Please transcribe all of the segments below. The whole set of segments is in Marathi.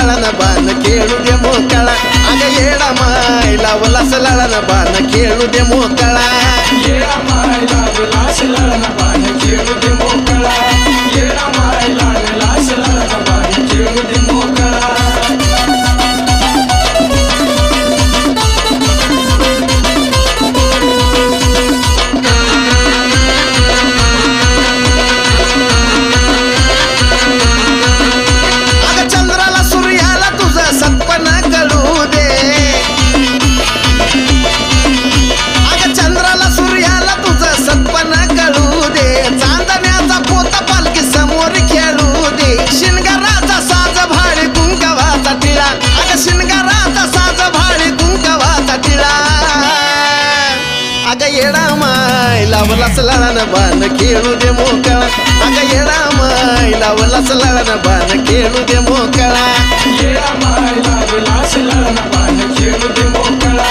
लळन बाण खेळू दे मोकळा अग येडा माय लावलास लळन बाण खेळू दे मोकळा येडा माय लावलास लळन बाण खेळू दे मोकळा येडा माय लावलास लळन बाण खेळू दे मोकळा येडा माय लावलास लळन बाण खेळू दे मोकळा अग येडा माय लावलास लळन बाण खेळू दे मोकळा येडा माय लावलास लळन बाण खेळू दे मोकळा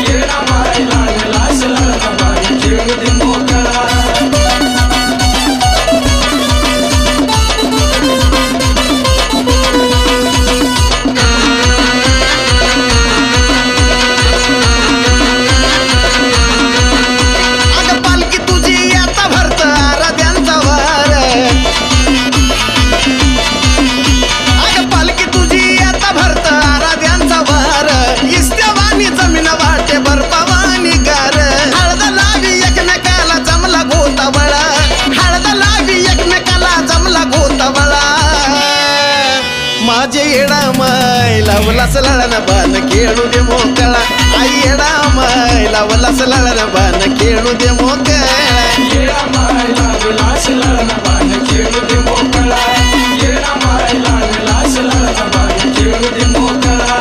येडा माय लावलास लळन बाण खेळू दे मोकळा माझे येडा माय लावलास लळन बाण खेळू दे मोकळा आई येडा माय लावलास लळन बाण खेळू दे मोकळा येडा माय लावलास लळन बाण खेळू दे मोकळा येडा माय लावलास लळन बाण खेळू दे मोकळा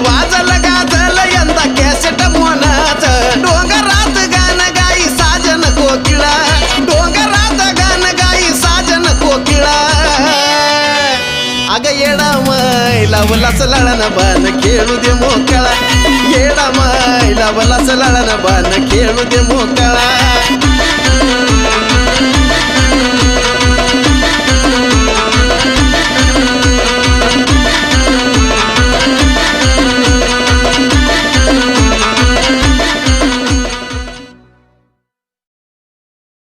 वाजल गाजल यंदा कॅसेट मोनाच डोंगरात गाण गाई साजन कोकिळा डोंगरात गाण गाई साजन कोकिळा अग येडा माय लावलास लळन बाण खेळू दे मोकळा येडा माय लावलास लळन बाण खेळू दे मोकळा